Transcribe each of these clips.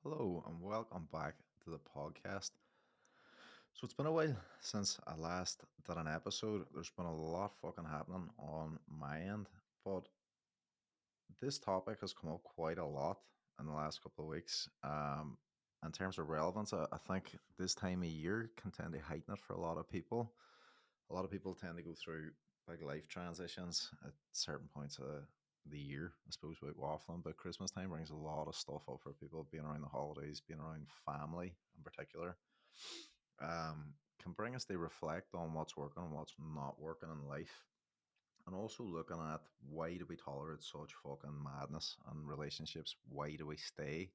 Hello and welcome back to the podcast. So it's been a while since I last did an episode. There's been a lot fucking happening on my end, but this topic has come up quite a lot in the last couple of weeks. In terms of relevance, I think this time of year can tend to heighten it for a lot of people. A lot of people tend to go through big life transitions at certain points of the year, I suppose, without waffling, but Christmas time brings a lot of stuff up for people, being around the holidays, being around family in particular. Can bring us to reflect on what's working and what's not working in life. And also looking at why do we tolerate such fucking madness in relationships? Why do we stay?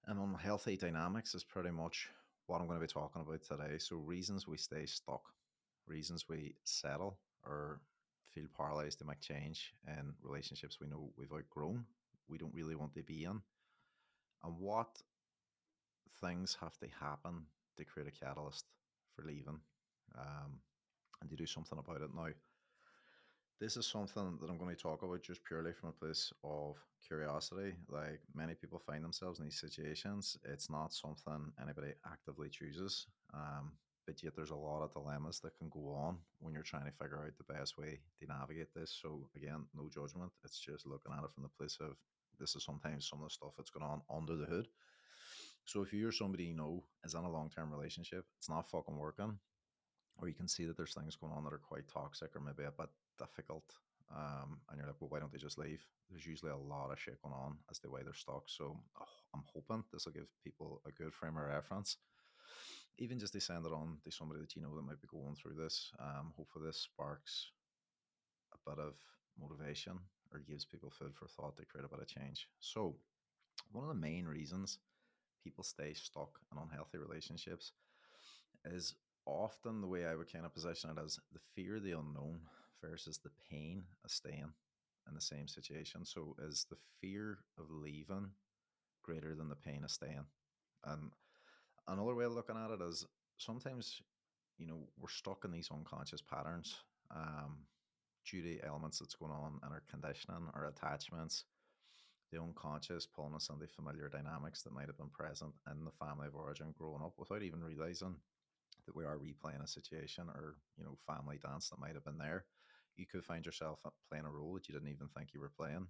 And unhealthy dynamics is pretty much what I'm going to be talking about today. So, reasons we stay stuck, reasons we settle or feel paralyzed to make change in relationships we know we've outgrown, we don't really want to be in, and what things have to happen to create a catalyst for leaving um, and to do something about it. Now, this is something that I'm going to talk about just purely from a place of curiosity. Like many people find themselves in these situations, it's not something anybody actively chooses. But yet, there's a lot of dilemmas that can go on when you're trying to figure out the best way to navigate this. So, again, no judgment. It's just looking at it from the place of this is sometimes some of the stuff that's going on under the hood. So, if you're somebody you know is in a long term relationship, it's not fucking working, or you can see that there's things going on that are quite toxic or maybe a bit difficult. And you're like, well, why don't they just leave? There's usually a lot of shit going on as to why they're stuck. So I'm hoping this will give people a good frame of reference, even just to send it on to somebody that you know that might be going through this. Hopefully, this sparks a bit of motivation or gives people food for thought to create a bit of change. So, one of the main reasons people stay stuck in unhealthy relationships is often the way I would kind of position it as the fear of the unknown versus the pain of staying in the same situation. So is the fear of leaving greater than the pain of staying? And another way of looking at it is sometimes, we're stuck in these unconscious patterns due to elements that's going on in our conditioning, our attachments, the unconscious pulling us into familiar dynamics that might have been present in the family of origin growing up without even realizing that we are replaying a situation or family dance that might have been there. You could find yourself playing a role that you didn't even think you were playing,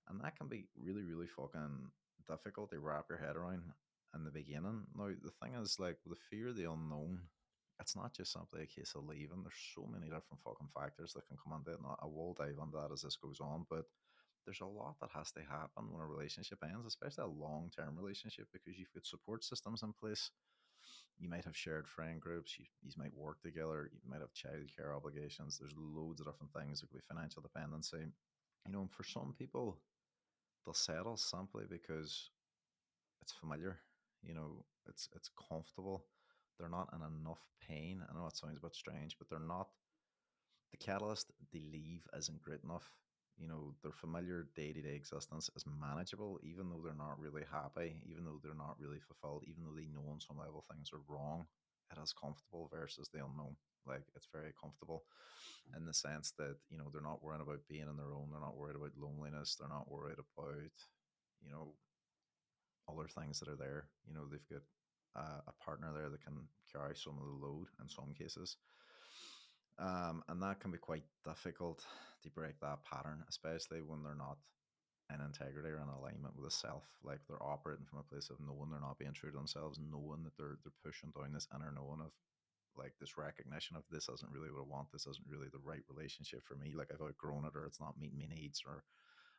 and that can be really really fucking difficult to wrap your head around in the beginning. Now the thing is, like, the fear of the unknown, it's not just simply a case of leaving. There's so many different fucking factors that can come into it, and I will dive into that as this goes on, but there's a lot that has to happen when a relationship ends, especially a long-term relationship, because you've got support systems in place. You might have shared friend groups, you might work together, you might have childcare obligations. There's loads of different things. There could be financial dependency. And for some people, they'll settle simply because it's familiar. It's comfortable. They're not in enough pain. I know it sounds a bit strange, but they're not. The catalyst they leave isn't great enough. Their familiar day to day existence is manageable, even though they're not really happy, even though they're not really fulfilled, even though they know on some level things are wrong. It is comfortable versus the unknown. Like, it's very comfortable in the sense that, they're not worried about being on their own. They're not worried about loneliness. They're not worried about, you know, other things that are there. They've got a partner there that can carry some of the load in some cases. And that can be quite difficult to break that pattern, especially when they're not in integrity or in alignment with the self. Like, they're operating from a place of knowing they're not being true to themselves, knowing that they're pushing down this inner knowing of, like, this recognition of this isn't really what I want, this isn't really the right relationship for me. Like, I've outgrown it, or it's not meeting my needs, or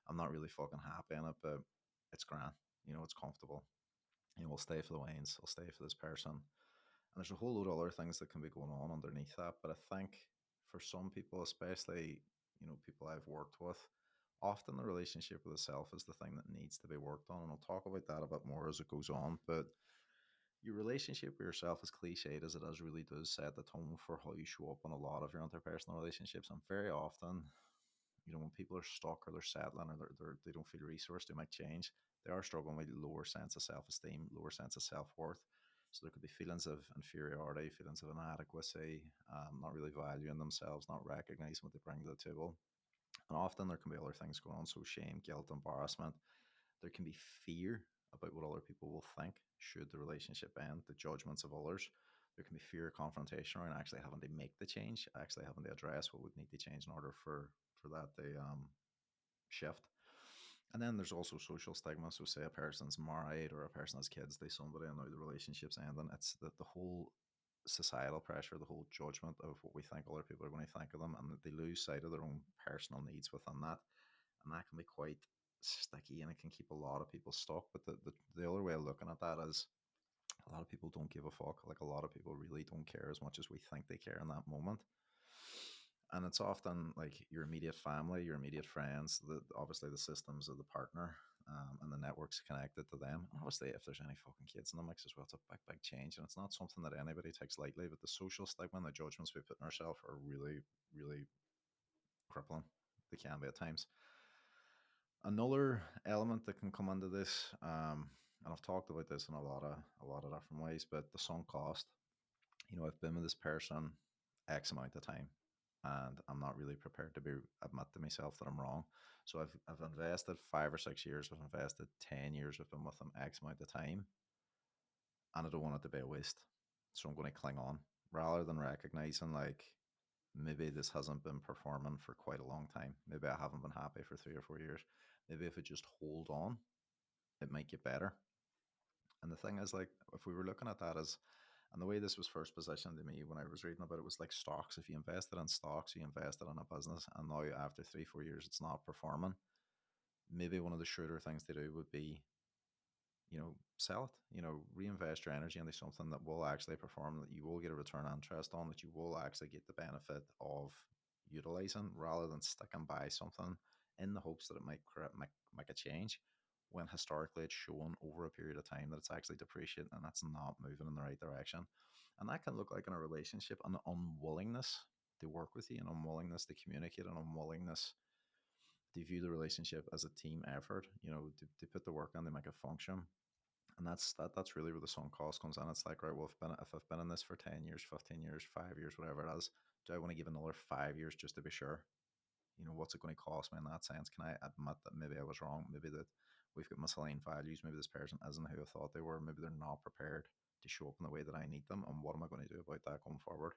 I'm not really fucking happy in it, but it's grand. It's comfortable. We'll stay for the wines, I'll stay for this person. And there's a whole load of other things that can be going on underneath that. But I think for some people, especially, people I've worked with, often the relationship with the self is the thing that needs to be worked on. And I'll talk about that a bit more as it goes on. But your relationship with yourself, as cliched as it is, really does set the tone for how you show up in a lot of your interpersonal relationships. And very often, when people are stuck or they're settling or they don't feel resourced, they might change. They are struggling with lower sense of self-esteem, lower sense of self-worth. So there could be feelings of inferiority, feelings of inadequacy, not really valuing themselves, not recognizing what they bring to the table. And often there can be other things going on, so shame, guilt, embarrassment, There can be fear about what other people will think should the relationship end, the judgments of others. There can be fear of confrontation around actually having to make the change, actually having to address what would need to change in order for that to shift. And then there's also social stigma. So, say a person's married or a person has kids, they somebody, and now the relationship's ending. It's the whole societal pressure, the whole judgment of what we think other people are going to think of them, and that they lose sight of their own personal needs within that. And that can be quite sticky, and it can keep a lot of people stuck. But the other way of looking at that is a lot of people don't give a fuck. Like, a lot of people really don't care as much as we think they care in that moment. And it's often like your immediate family, your immediate friends, obviously the systems of the partner, and the networks connected to them. And obviously, if there's any fucking kids in the mix as well, it's a big, big change. And it's not something that anybody takes lightly. But the social stigma and the judgments we put on ourselves are really, really crippling. They can be at times. Another element that can come into this, and I've talked about this in a lot of different ways, but the sunk cost. I've been with this person X amount of time, and I'm not really prepared to admit to myself that I'm wrong. So I've invested 5 or 6 years, I've invested 10 years, I've been with them X amount of time, and I don't want it to be a waste. So I'm going to cling on rather than recognizing, like, maybe this hasn't been performing for quite a long time. Maybe I haven't been happy for 3 or 4 years. Maybe if I just hold on, it might get better. And the thing is, like, if we were looking at that as, and the way this was first positioned to me when I was reading about it was like stocks. If you invested in stocks, you invested in a business, and now after 3, 4 years, it's not performing. Maybe one of the shrewder things to do would be, sell it, reinvest your energy into something that will actually perform, that you will get a return on interest on, that you will actually get the benefit of utilizing, rather than sticking by something in the hopes that it might make a change, when historically it's shown over a period of time that it's actually depreciating and that's not moving in the right direction. And that can look like, in a relationship, an unwillingness to work with you, an unwillingness to communicate, an unwillingness to view the relationship as a team effort, to put the work on to make it function. And that's really where the sunk cost comes in. It's like, right, well, if I've been in this for 10 years, 15 years, 5 years, whatever it is, do I want to give another 5 years just to be sure? What's it going to cost me in that sense? Can I admit that maybe I was wrong? Maybe that we've got misaligned values. Maybe this person isn't who I thought they were. Maybe they're not prepared to show up in the way that I need them. And what am I going to do about that going forward?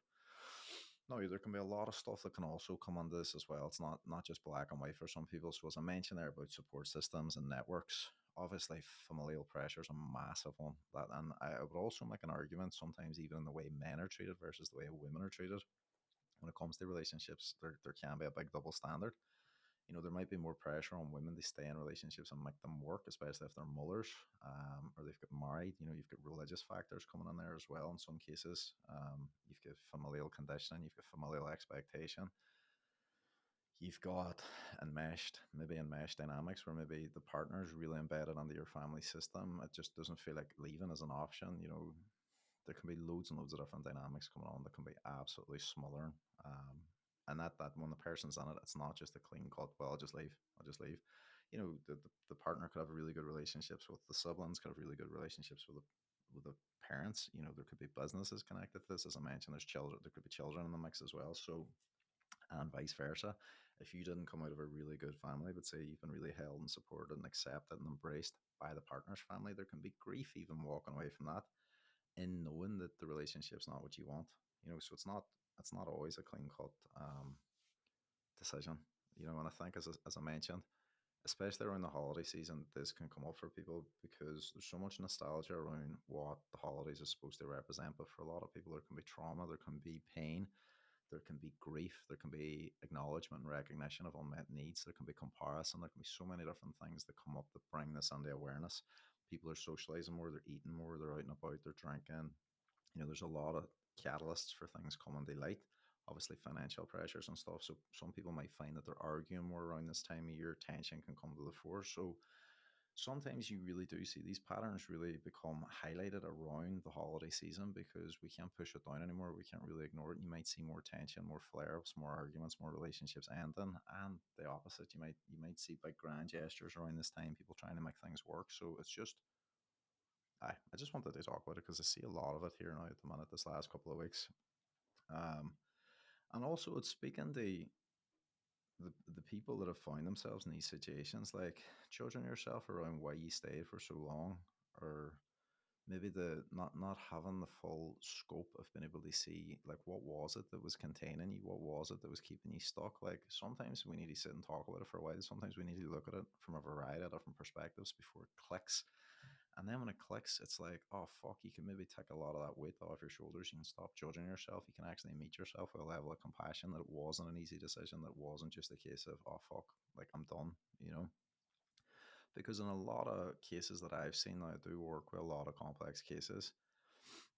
No, there can be a lot of stuff that can also come under this as well. It's not just black and white for some people. So, as I mentioned there about support systems and networks, obviously familial pressure is a massive one. And I would also make an argument sometimes, even in the way men are treated versus the way women are treated. When it comes to relationships, there can be a big double standard. There might be more pressure on women to stay in relationships and make them work, especially if they're mothers, or they've got married. You've got religious factors coming in there as well in some cases. You've got familial conditioning, you've got familial expectation, you've got enmeshed dynamics where maybe the partner's really embedded into your family system. It just doesn't feel like leaving as an option. There can be loads and loads of different dynamics coming on that can be absolutely smothering. And that when the person's in it, it's not just a clean cut. Well, I'll just leave. The partner could have really good relationships with the siblings, could have really good relationships with the parents. There could be businesses connected to this. As I mentioned, there's children. There could be children in the mix as well. So, and vice versa. If you didn't come out of a really good family, but say you've been really held and supported and accepted and embraced by the partner's family, there can be grief even walking away from that, in knowing that the relationship's not what you want. So it's not always a clean cut decision. And I think, as I mentioned, especially around the holiday season, this can come up for people because there's so much nostalgia around what the holidays are supposed to represent. But for a lot of people, there can be trauma, there can be pain, there can be grief, there can be acknowledgement and recognition of unmet needs, there can be comparison, there can be so many different things that come up that bring this into awareness. People are socializing more, they're eating more, they're out and about, they're drinking. There's a lot of catalysts for things coming to light. Obviously, financial pressures and stuff. So some people might find that they're arguing more around this time of year. Tension can come to the fore. So sometimes you really do see these patterns really become highlighted around the holiday season because we can't push it down anymore. We can't really ignore it. You might see more tension, more flare-ups, more arguments, more relationships ending, and the opposite. You might see big grand gestures around this time, people trying to make things work. So it's just I just wanted to talk about it because I see a lot of it here now at the minute this last couple of weeks. Um, and also it's speaking to the people that have found themselves in these situations, like judging yourself around why you stayed for so long, or maybe the not having the full scope of being able to see, like, what was it that was containing you, what was it that was keeping you stuck. Like sometimes we need to sit and talk about it for a while, sometimes we need to look at it from a variety of different perspectives before it clicks. And then when it clicks, it's like, oh fuck, you can maybe take a lot of that weight off your shoulders. You can stop judging yourself. You can actually meet yourself with a level of compassion that it wasn't an easy decision, that wasn't just a case of, oh fuck, like I'm done, you know? Because in a lot of cases that I've seen, I do work with a lot of complex cases,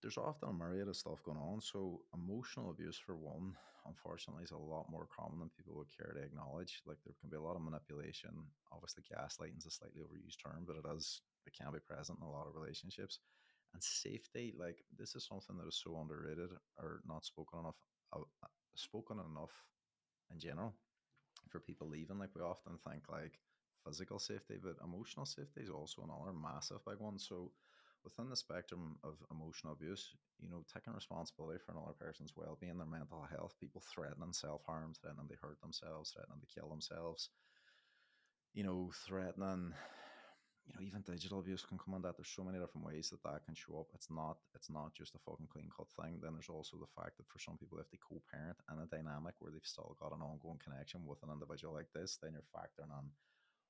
there's often a myriad of stuff going on. So emotional abuse, for one, unfortunately, is a lot more common than people would care to acknowledge. Like there can be a lot of manipulation. Obviously, gaslighting is a slightly overused term, but it can be present in a lot of relationships. And safety, like this is something that is so underrated or not spoken enough in general for people leaving. Like we often think like physical safety, but emotional safety is also another massive big one. So within the spectrum of emotional abuse, taking responsibility for another person's well-being, their mental health, people threatening self-harm, threatening to hurt themselves, threatening to kill themselves, threatening, even digital abuse can come on that. There's so many different ways that that can show up. It's not just a fucking clean cut thing. Then there's also the fact that for some people, if they co-parent in a dynamic where they've still got an ongoing connection with an individual like this, then you're factoring on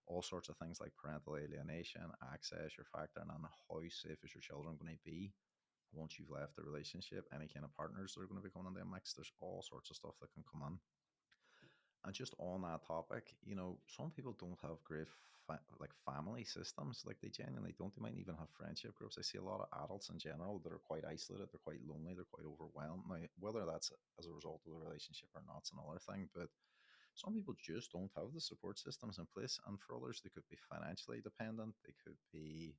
all sorts of things like parental alienation, access. You're factoring on how safe is your children going to be once you've left the relationship, any kind of partners that are going to be coming in the mix. There's all sorts of stuff that can come in. And just on that topic, some people don't have great like family systems. Like they genuinely don't. They might even have friendship groups. I see a lot of adults in general that are quite isolated. They're quite lonely. They're quite overwhelmed. Now, whether that's as a result of the relationship or not, is another thing. But some people just don't have the support systems in place. And for others, they could be financially dependent. They could be,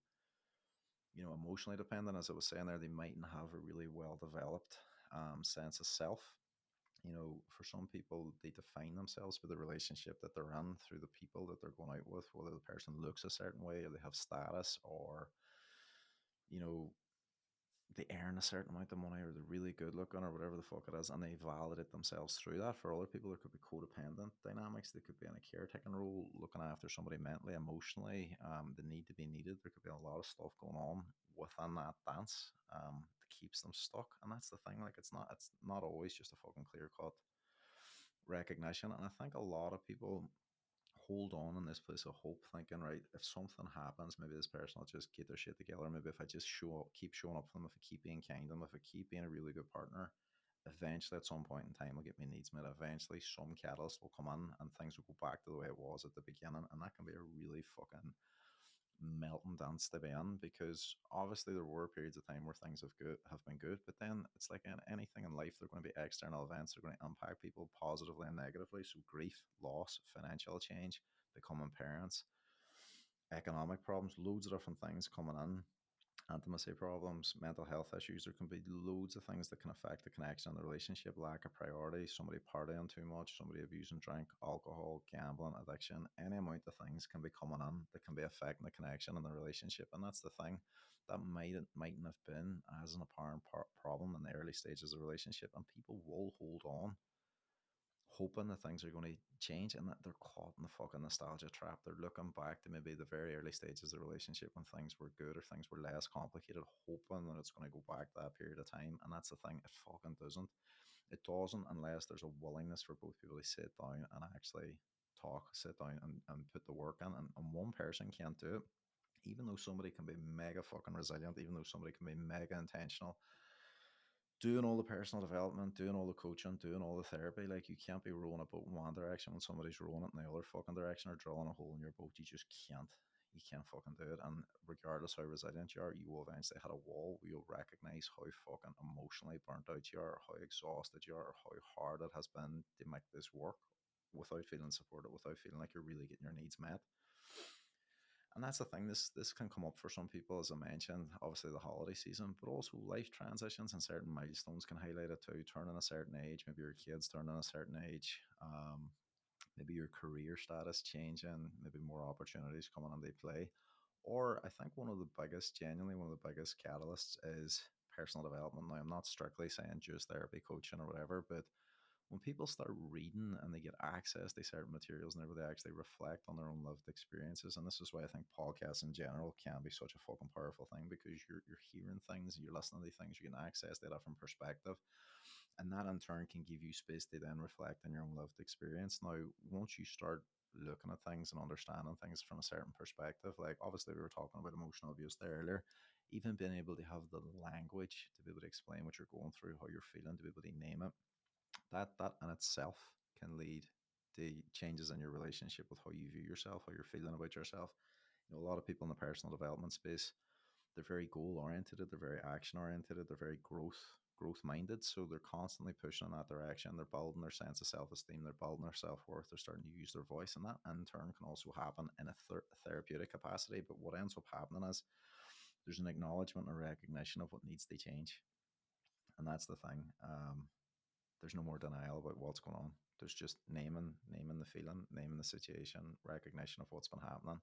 emotionally dependent. As I was saying there, they mightn't have a really well developed sense of self. For some people, they define themselves by the relationship that they're in through the people that they're going out with, whether the person looks a certain way or they have status or, you know, they earn a certain amount of money or they're really good looking or whatever the fuck it is, and they validate themselves through that. For other people, there could be codependent dynamics. They could be in a caretaking role, looking after somebody mentally, emotionally. The need to be needed. There could be a lot of stuff going on within that dance that keeps them stuck. And that's the thing. Like it's not always just a fucking clear cut recognition. And I think a lot of people hold on in this place of hope, thinking, right, if something happens, maybe this person will just get their shit together. Maybe if I just show up, keep showing up for them, if I keep being kind to them, if I keep being a really good partner, eventually at some point in time I'll get my needs met. Eventually some catalyst will come in and things will go back to the way it was at the beginning. And that can be a really fucking melting dance to be in, because obviously there were periods of time where things have been good, but then it's like in anything in life, there are going to be external events that are going to impact people positively and negatively. So grief, loss, financial change, becoming parents, economic problems, loads of different things coming in, intimacy problems, mental health issues. There can be loads of things that can affect the connection in the relationship, lack of priority, somebody partying too much, somebody abusing drink, alcohol, gambling, addiction. Any amount of things can be coming in that can be affecting the connection in the relationship. And that's the thing, that mightn't have been as an apparent problem in the early stages of the relationship. And people will hold on hoping that things are going to change, and that they're caught in the fucking nostalgia trap. They're looking back to maybe the very early stages of the relationship when things were good or things were less complicated, hoping that it's going to go back to that period of time. And that's the thing, it fucking doesn't. It doesn't unless there's a willingness for both people to sit down and actually talk, sit down and put the work in. And one person can't do it. Even though somebody can be mega fucking resilient, even though somebody can be mega intentional, doing all the personal development, doing all the coaching, doing all the therapy, like you can't be rowing a boat in one direction when somebody's rowing it in the other fucking direction or drilling a hole in your boat. You just can't. You can't fucking do it. And regardless how resilient you are, you will eventually hit a wall where you'll recognize how fucking emotionally burnt out you are, how exhausted you are, how hard it has been to make this work without feeling supported, without feeling like you're really getting your needs met. And that's the thing. This can come up for some people, as I mentioned, obviously the holiday season, but also life transitions and certain milestones can highlight it too. Turning a certain age, maybe your kids turning a certain age, maybe your career status changing, maybe more opportunities coming into play. Or I think genuinely one of the biggest catalysts is personal development. Now, I'm not strictly saying just therapy, coaching, or whatever, but When people start reading and they get access to certain materials and they actually reflect on their own lived experiences, and this is why I think podcasts in general can be such a fucking powerful thing, because you're hearing things, you're listening to things, you get access to a different perspective, and that in turn can give you space to then reflect on your own lived experience. Now, once you start looking at things and understanding things from a certain perspective, like obviously we were talking about emotional abuse there earlier, even being able to have the language to be able to explain what you're going through, how you're feeling, to be able to name it, that in itself can lead to changes in your relationship with how you view yourself, how you're feeling about yourself. A lot of people in the personal development space, they're very goal oriented, they're very action oriented, they're very growth minded. So they're constantly pushing in that direction. They're building their sense of self esteem, they're building their self worth, they're starting to use their voice, and that in turn can also happen in a therapeutic capacity. But what ends up happening is there's an acknowledgement or recognition of what needs to change, and that's the thing. There's no more denial about what's going on. There's just naming the feeling, naming the situation, recognition of what's been happening,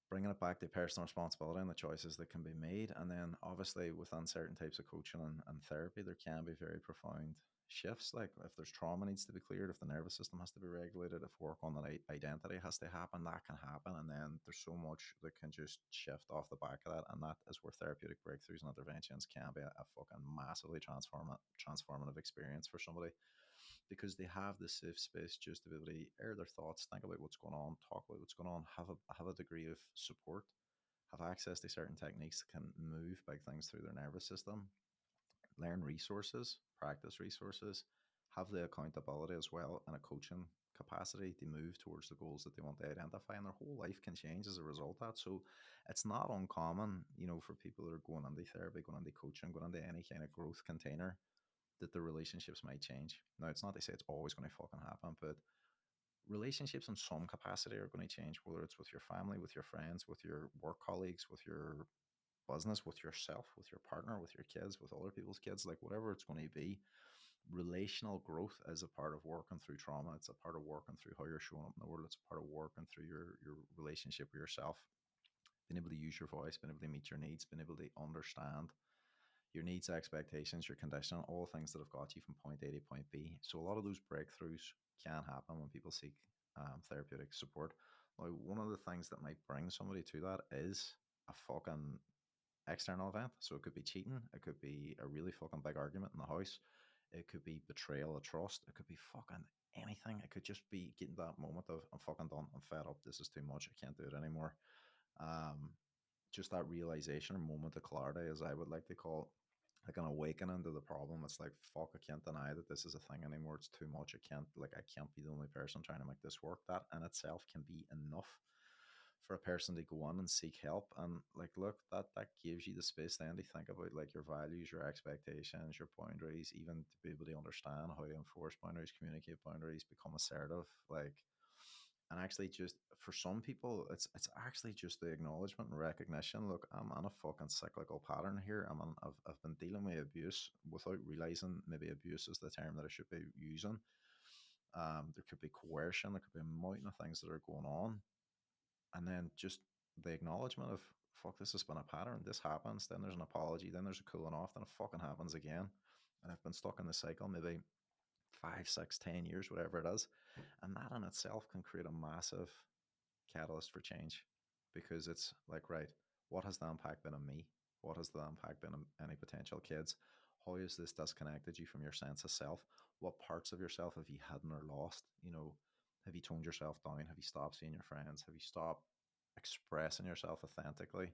bringing it back to personal responsibility and the choices that can be made. And then obviously within certain types of coaching and therapy, there can be very profound shifts. Like if there's trauma needs to be cleared, if the nervous system has to be regulated, if work on the identity has to happen, that can happen. And then there's so much that can just shift off the back of that. And that is where therapeutic breakthroughs and interventions can be a fucking massively transformative experience for somebody, because they have the safe space just to be able to air their thoughts, think about what's going on, talk about what's going on, have a degree of support, have access to certain techniques that can move big things through their nervous system, learn resources, practice resources, have the accountability as well in a coaching capacity to move towards the goals that they want to identify, and their whole life can change as a result of that. So it's not uncommon, for people that are going into therapy, going into coaching, going into any kind of growth container, that the relationships might change. Now, it's not to say it's always going to fucking happen, but relationships in some capacity are going to change, whether it's with your family, with your friends, with your work colleagues, with your business, with yourself, with your partner, with your kids, with other people's kids, like whatever it's going to be. Relational growth is a part of working through trauma. It's a part of working through how you're showing up in the world. It's a part of working through your relationship with yourself, being able to use your voice, being able to meet your needs, being able to understand your needs, expectations, your condition, all things that have got you from point A to point B. So a lot of those breakthroughs can happen when people seek therapeutic support. Now, one of the things that might bring somebody to that is a fucking external event. So it could be cheating, it could be a really fucking big argument in the house, it could be betrayal of trust, it could be fucking anything. It could just be getting that moment of I'm fucking done, I'm fed up, this is too much, I can't do it anymore. Um, just that realization or moment of clarity, as I would like to call it, like an awakening to the problem. It's like, fuck, I can't deny that this is a thing anymore. It's too much. I can't be the only person trying to make this work. That in itself can be enough for a person to go on and seek help. And like, look, that gives you the space then to think about like your values, your expectations, your boundaries, even to be able to understand how to enforce boundaries, communicate boundaries, become assertive, like. And actually, just for some people, it's actually just the acknowledgement and recognition. Look, I'm on a fucking cyclical pattern here. I've been dealing with abuse without realizing maybe abuse is the term that I should be using. There could be coercion, there could be a mountain of things that are going on, and then just the acknowledgement of fuck, this has been a pattern. This happens, then there's an apology, then there's a cooling off, then it fucking happens again, and I've been stuck in the cycle maybe 5, 6, 10 years, whatever it is, and that in itself can create a massive catalyst for change, because it's like, right, what has the impact been on me? What has the impact been on any potential kids? How has this disconnected you from your sense of self? What parts of yourself have you hidden or lost? Have you toned yourself down? Have you stopped seeing your friends? Have you stopped expressing yourself authentically?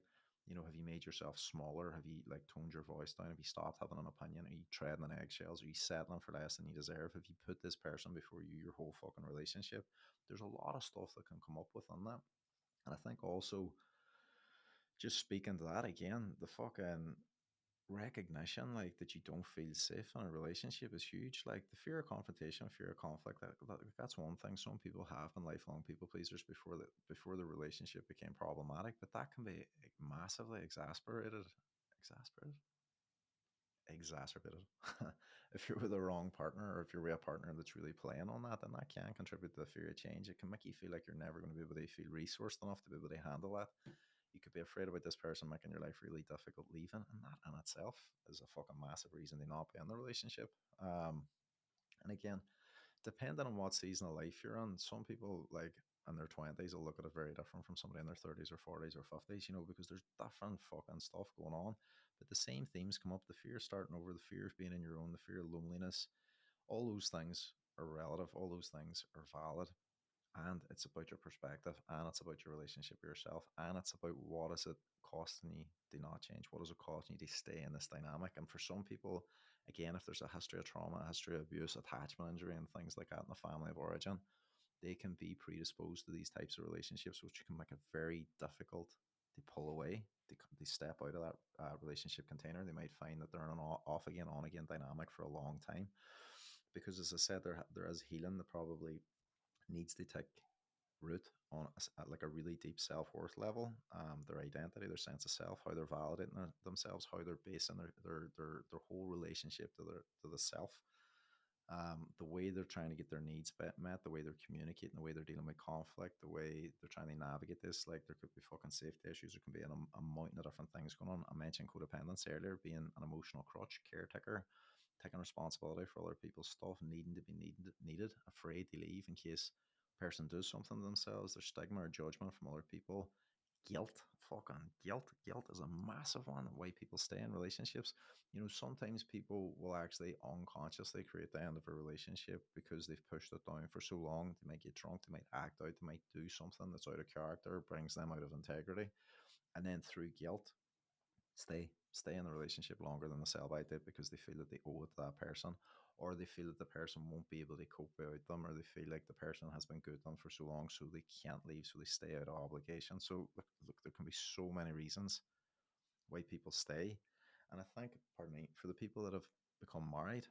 Have you made yourself smaller? Have you like toned your voice down? Have you stopped having an opinion? Are you treading on eggshells? Are you settling for less than you deserve? Have you put this person before you your whole fucking relationship? There's a lot of stuff that can come up within that. And I think also, just speaking to that again, the fucking recognition, like that you don't feel safe in a relationship is huge. Like the fear of confrontation, fear of conflict, that's one thing. Some people have been lifelong people pleasers before the relationship became problematic, but that can be massively exacerbated if you're with the wrong partner, or if you're with a partner that's really playing on that, then that can contribute to the fear of change. It can make you feel like you're never going to be able to feel resourced enough to be able to handle that. You could be afraid about this person making your life really difficult leaving, and that in itself is a fucking massive reason to not be in the relationship. And again, depending on what season of life you're in, some people like in their 20s will look at it very different from somebody in their 30s or 40s or 50s, because there's different fucking stuff going on. But the same themes come up: the fear of starting over, the fear of being in your own, the fear of loneliness. All those things are relative, all those things are valid. And it's about your perspective, and it's about your relationship with yourself, and it's about what is it costing you to not change, what is it costing you to stay in this dynamic. And for some people, again, if there's a history of trauma, a history of abuse, attachment injury, and things like that in the family of origin, they can be predisposed to these types of relationships, which can make it very difficult to pull away. They step out of that relationship container. They might find that they're in an off again, on again dynamic for a long time, because, as I said, there is healing that probably needs to take root on at like a really deep self-worth level. Their identity, their sense of self, how they're validating themselves, how they're basing their whole relationship to the self, the way they're trying to get their needs met, the way they're communicating, the way they're dealing with conflict, the way they're trying to navigate this. Like, there could be fucking safety issues, there can be a mountain of different things going on. I mentioned codependence earlier, being an emotional crutch, caretaker, taking responsibility for other people's stuff, needing to be needed, afraid to leave in case a person does something to themselves. There's stigma or judgment from other people. Guilt, fucking guilt is a massive one. Why people stay in relationships. Sometimes people will actually unconsciously create the end of a relationship because they've pushed it down for so long. They might get drunk, they might act out, they might do something that's out of character, brings them out of integrity, and then through guilt stay in the relationship longer than the sell by date, because they feel that they owe it to that person, or they feel that the person won't be able to cope without them, or they feel like the person has been good to them for so long, so they can't leave, so they stay out of obligation. So look, there can be so many reasons why people stay. And I think, pardon me, for the people that have become married,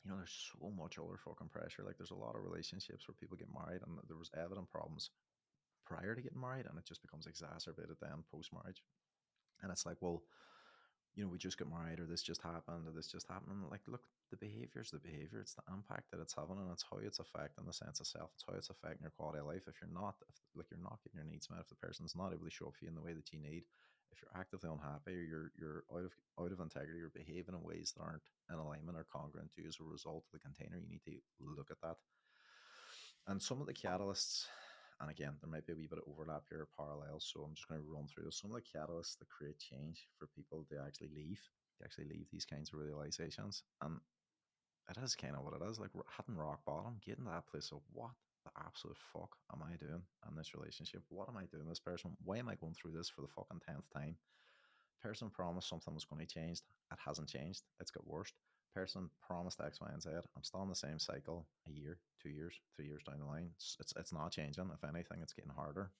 there's so much other fucking pressure. Like, there's a lot of relationships where people get married and there was evident problems prior to getting married, and it just becomes exacerbated then post marriage. And it's like, well, we just got married, or this just happened, or this just happened. And like, look, the behavior is the behavior. It's the impact that it's having, and it's how it's affecting the sense of self. It's how it's affecting your quality of life. If you're not getting your needs met, if the person's not able to show up for you in the way that you need, if you're actively unhappy, or you're out of integrity, you're behaving in ways that aren't in alignment or congruent to you as a result of the container, you need to look at that. And some of the catalysts, and again, there might be a wee bit of overlap here, parallels, so I'm just going to run through this. Some of the catalysts that create change for people to actually leave these kinds of realizations. And it is kind of what it is, like hitting rock bottom, getting to that place of, what the absolute fuck am I doing in this relationship? What am I doing this person? Why am I going through this for the fucking 10th time? Person promised something was going to change. It hasn't changed. It's got worse. Person promised X, Y, and Z. I'm still in the same cycle a year, 2 years, 3 years down the line. It's not changing. If anything, it's getting harder.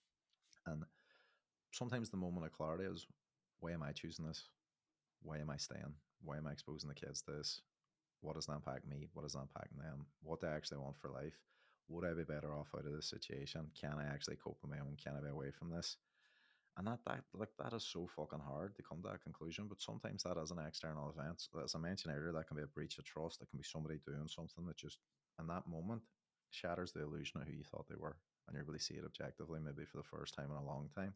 And sometimes the moment of clarity is, why am I choosing this? Why am I staying? Why am I exposing the kids to this? What does that impact me? What does that impact them? What do I actually want for life? Would I be better off out of this situation? Can I actually cope with my own? Can I be away from this? And that is so fucking hard to come to that conclusion. But sometimes that is an external event. As I mentioned earlier, that can be a breach of trust. That can be somebody doing something that just in that moment shatters the illusion of who you thought they were. And you really see it objectively, maybe for the first time in a long time.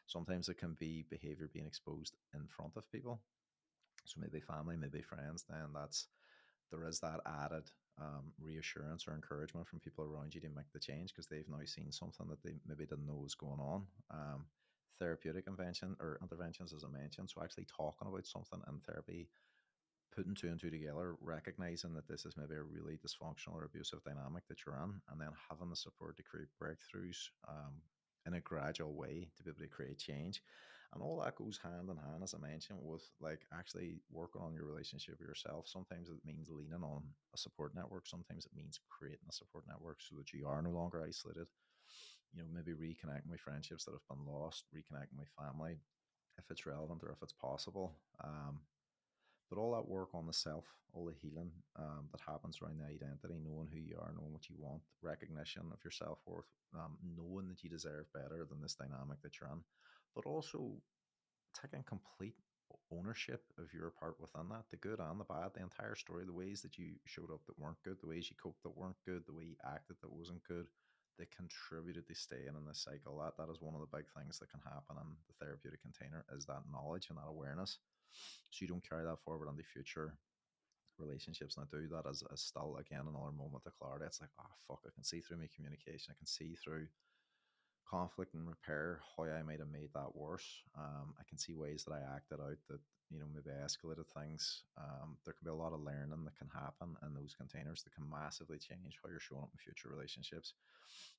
Sometimes it can be behavior being exposed in front of people. So maybe family, maybe friends, then there is that added reassurance or encouragement from people around you to make the change, because they've now seen something that they maybe didn't know was going on. Therapeutic interventions, as I mentioned, so actually talking about something in therapy, putting two and two together, recognizing that this is maybe a really dysfunctional or abusive dynamic that you're in, and then having the support to create breakthroughs in a gradual way to be able to create change. And all that goes hand in hand, as I mentioned, with like actually working on your relationship with yourself. Sometimes it means leaning on a support network. Sometimes it means creating a support network so that you are no longer isolated. Maybe reconnecting with friendships that have been lost, reconnecting with family if it's relevant or if it's possible. But all that work on the self, all the healing that happens around the identity, knowing who you are, knowing what you want, recognition of your self worth, knowing that you deserve better than this dynamic that you're in, but also taking complete ownership of your part within that, the good and the bad, the entire story, the ways that you showed up that weren't good, the ways you coped that weren't good, the way you acted that wasn't good, that contributed to staying in this cycle. That is one of the big things that can happen in the therapeutic container, is that knowledge and that awareness. So you don't carry that forward in the future relationships now do that as still again another moment of clarity. It's like, oh fuck, I can see through my communication, I can see through conflict and repair how I might have made that worse. I can see ways that I acted out that, you know, maybe I escalated things. There can be a lot of learning that can happen in those containers that can massively change how you're showing up in future relationships.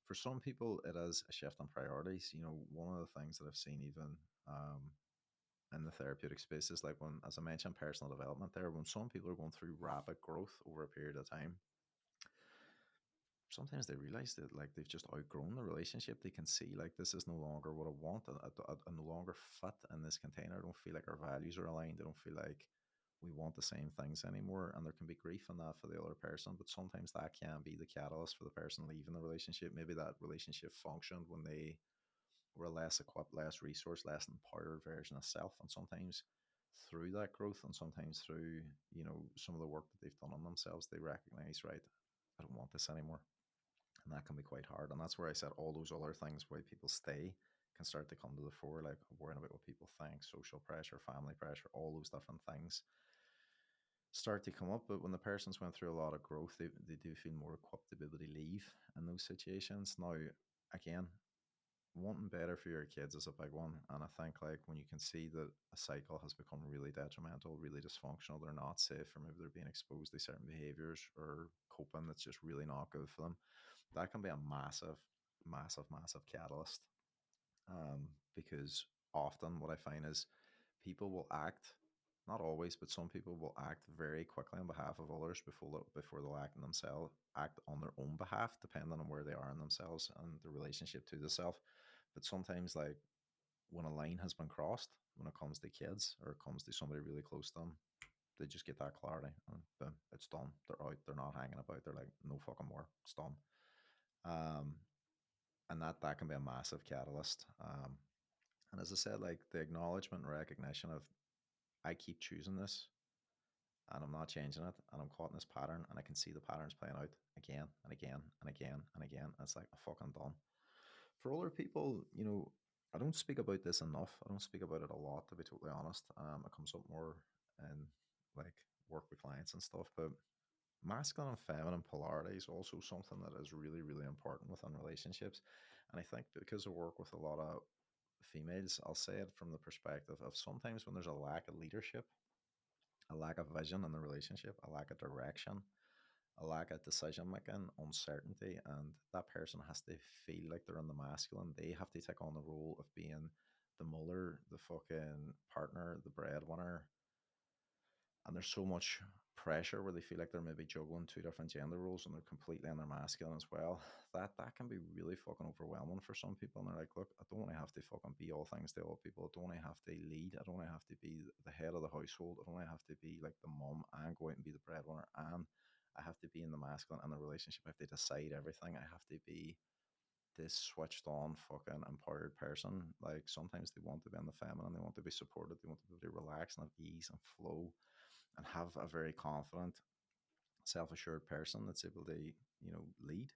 For some people, it is a shift in priorities. You know, one of the things that I've seen even in the therapeutic space is like when, as I mentioned, personal development there, when some people are going through rapid growth over a period of time, sometimes they realize that like they've just outgrown the relationship. They can see like this is no longer what I want. I no longer fit in this container. I don't feel like our values are aligned. I don't feel like we want the same things anymore. And there can be grief in that for the other person, but sometimes that can be the catalyst for the person leaving the relationship. Maybe that relationship functioned when they were a less equipped, less resourced, less empowered version of self. And sometimes through that growth and sometimes through, you know, some of the work that they've done on themselves, they recognize, right, I don't want this anymore. And that can be quite hard. And that's where I said all those other things why people stay can start to come to the fore, like worrying about what people think, social pressure, family pressure, all those different things start to come up. But when the person's went through a lot of growth, they do feel more equipped to be able to leave in those situations. Now, again, wanting better for your kids is a big one. And I think like when you can see that a cycle has become really detrimental, really dysfunctional, they're not safe, or maybe they're being exposed to certain behaviors or coping that's just really not good for them, that can be a massive, massive, massive catalyst. Because often what I find is people will act, not always, but some people will act very quickly on behalf of others before they'll act on themselves, act on their own behalf, depending on where they are in themselves and the relationship to the self. But sometimes, like when a line has been crossed, when it comes to kids or it comes to somebody really close to them, they just get that clarity and boom, it's done. They're out. They're not hanging about. They're like, no fucking more. It's done. Um, and that can be a massive catalyst. And as I said, like the acknowledgement and recognition of I keep choosing this and I'm not changing it and I'm caught in this pattern and I can see the patterns playing out again and again and again and again. And it's like I'm fucking done. For other people, you know, I don't speak about this enough. I don't speak about it a lot, to be totally honest. It comes up more in like work with clients and stuff, but masculine and feminine polarity is also something that is really, really important within relationships. And I think because I work with a lot of females, I'll say it from the perspective of sometimes when there's a lack of leadership, a lack of vision in the relationship, a lack of direction, a lack of decision making, uncertainty, and that person has to feel like they're in the masculine. They have to take on the role of being the mother, the fucking partner, the breadwinner, and there's so much pressure where they feel like they're maybe juggling two different gender roles and they're completely in their masculine as well. That can be really fucking overwhelming for some people. And they're like, look, I don't want to have to fucking be all things to all people. I don't want to have to lead. I don't want to have to be the head of the household. I don't want to have to be like the mom and go out and be the breadwinner. And I have to be in the masculine and the relationship. I have to decide everything. I have to be this switched on fucking empowered person. Like sometimes they want to be in the feminine, they want to be supported, they want to be able to relax and have ease and flow and have a very confident, self-assured person that's able to, you know, lead,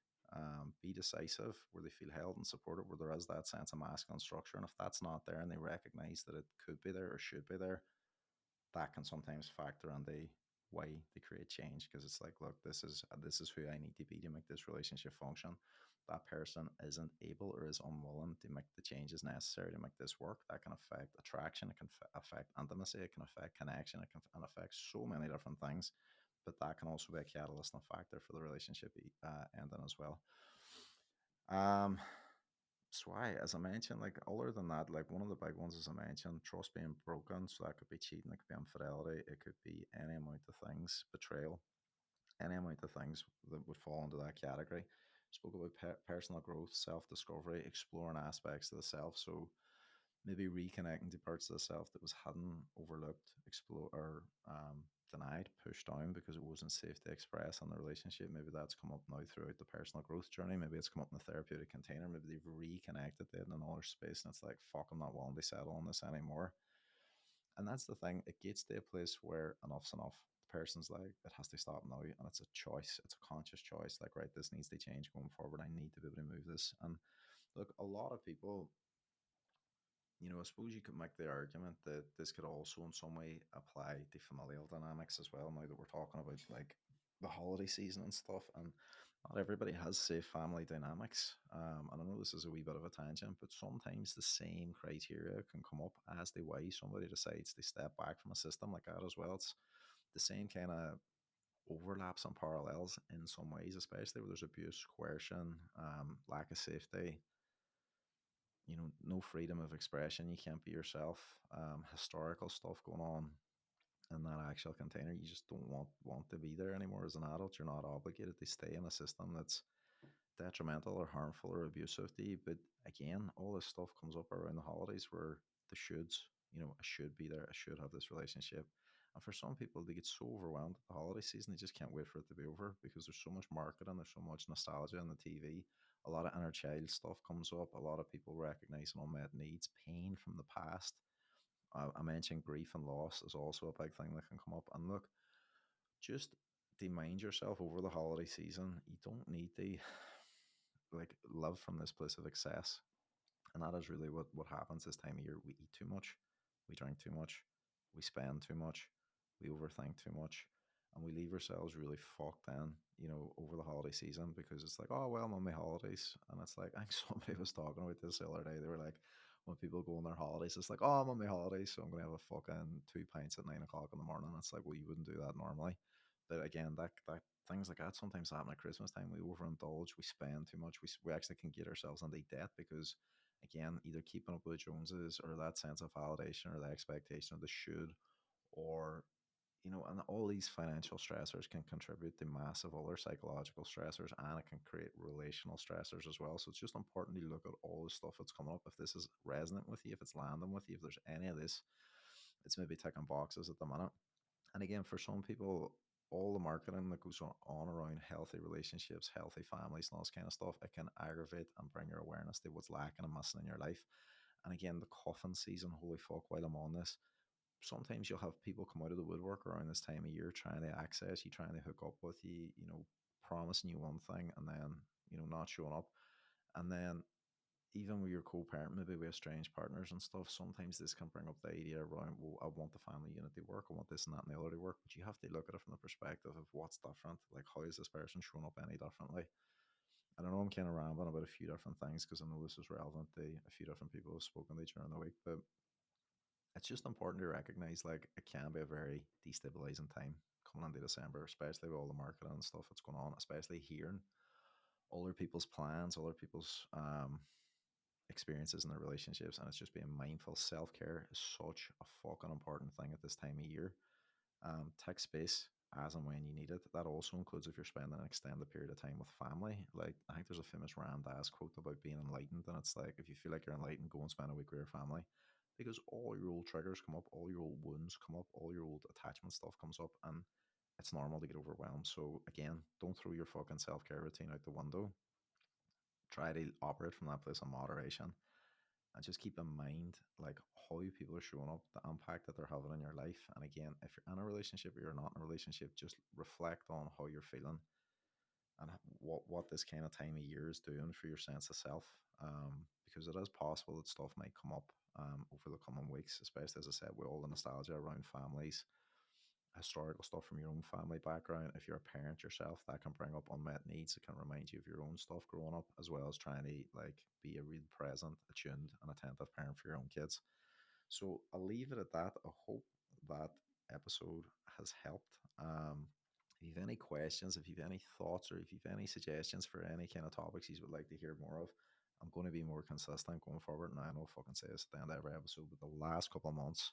be decisive, where they feel held and supported, where there is that sense of masculine structure. And if that's not there and they recognize that it could be there or should be there, that can sometimes factor in the why they create change, because it's like, look, this is who I need to make this relationship function. That person isn't able or is unwilling to make the changes necessary to make this work. That can affect attraction, it can affect intimacy, it can affect connection, it can affect so many different things. But that can also be a catalyst and a factor for the relationship ending as well. um so why, as I mentioned, like other than that, like one of the big ones, as I mentioned, trust being broken. So that could be cheating, it could be infidelity, it could be any amount of things, betrayal, any amount of things that would fall into that category. Spoke about personal growth, self discovery, exploring aspects of the self. So maybe reconnecting to parts of the self that was hidden, overlooked, explored, or denied, pushed down because it wasn't safe to express in the relationship. Maybe that's come up now throughout the personal growth journey. Maybe it's come up in the therapeutic container. Maybe they've reconnected it in another space and it's like, fuck, I'm not willing to settle on this anymore. And that's the thing. It gets to a place where enough's enough. The person's like, it has to stop now. And it's a choice. It's a conscious choice. Like, right, this needs to change going forward. I need to be able to move this. And look, a lot of people, I suppose you could make the argument that this could also in some way apply to familial dynamics as well. Now that we're talking about like the holiday season and stuff, and not everybody has safe family dynamics. And I know this is a wee bit of a tangent, but sometimes the same criteria can come up as to why somebody decides to step back from a system like that as well. It's the same kind of overlaps and parallels in some ways, especially where there's abuse, coercion, lack of safety, no freedom of expression. You can't be yourself. Historical stuff going on in that actual container. You just don't want to be there anymore as an adult. You're not obligated to stay in a system that's detrimental or harmful or abusive to you. But again, all this stuff comes up around the holidays where the shoulds, I should be there, I should have this relationship. And for some people, they get so overwhelmed at the holiday season, they just can't wait for it to be over because there's so much marketing, there's so much nostalgia on the TV. A lot of inner child stuff comes up. A lot of people recognizing unmet needs, pain from the past. I mentioned grief and loss is also a big thing that can come up. And look, just mind yourself over the holiday season. You don't need to like live from this place of excess. And that is really what happens this time of year. We eat too much, we drink too much, we spend too much, we overthink too much, and we leave ourselves really fucked in, over the holiday season because it's like, oh, well, I'm on my holidays. And it's like, I think somebody was talking about this the other day. They were like, when people go on their holidays, it's like, oh, I'm on my holidays, so I'm going to have a fucking 2 pints at 9 o'clock in the morning. It's like, well, you wouldn't do that normally. But again, that things like that sometimes happen at Christmas time. We overindulge, we spend too much, we actually can get ourselves into debt because again, either keeping up with the Joneses or that sense of validation or the expectation of the should, or and all these financial stressors can contribute to massive other psychological stressors, and it can create relational stressors as well. So it's just important to look at all the stuff that's coming up. If this is resonant with you, if it's landing with you, if there's any of this, it's maybe ticking boxes at the minute. And again, for some people, all the marketing that goes on around healthy relationships, healthy families, and all this kind of stuff, it can aggravate and bring your awareness to what's lacking and missing in your life. And again, the coffin season, holy fuck, while I'm on this, sometimes you'll have people come out of the woodwork around this time of year trying to access you, trying to hook up with you, promising you one thing and then, not showing up. And then even with your co-parent, maybe with strange partners and stuff, sometimes this can bring up the idea around, well, I want the family unit to work, I want this and that and the other to work. But you have to look at it from the perspective of what's different. Like, how is this person showing up any differently? And I know I'm kind of rambling about a few different things because I know this is relevant to a few different people who've spoken to during the week, but it's just important to recognize like it can be a very destabilizing time coming into December, especially with all the marketing and stuff that's going on, especially hearing other people's plans, other people's experiences in their relationships, and it's just being mindful. Self care is such a fucking important thing at this time of year. Take space as and when you need it. That also includes if you're spending an extended period of time with family. Like I think there's a famous Ram Dass quote about being enlightened, and it's like if you feel like you're enlightened, go and spend a week with your family. Because all your old triggers come up, all your old wounds come up, all your old attachment stuff comes up, and it's normal to get overwhelmed. So again, don't throw your fucking self care routine out the window. Try to operate from that place of moderation and just keep in mind like how people are showing up, the impact that they're having in your life. And again, if you're in a relationship or you're not in a relationship, just reflect on how you're feeling and what this kind of time of year is doing for your sense of self. Because it is possible that stuff might come up over the coming weeks, especially as I said, with all the nostalgia around families, historical stuff from your own family background. If you're a parent yourself, that can bring up unmet needs. It can remind you of your own stuff growing up, as well as trying to like be a real present, attuned, and attentive parent for your own kids. So I'll leave it at that. I hope that episode has helped. If you have any questions, if you have any thoughts, or if you have any suggestions for any kind of topics you would like to hear more of, I'm going to be more consistent going forward. Now, I know I fucking say this at the end of every episode, but the last couple of months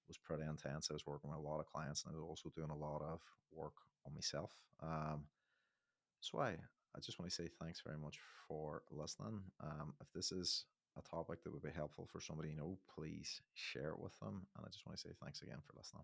was pretty intense. I was working with a lot of clients and I was also doing a lot of work on myself. So I just want to say thanks very much for listening. If this is a topic that would be helpful for somebody you know, please share it with them. And I just want to say thanks again for listening.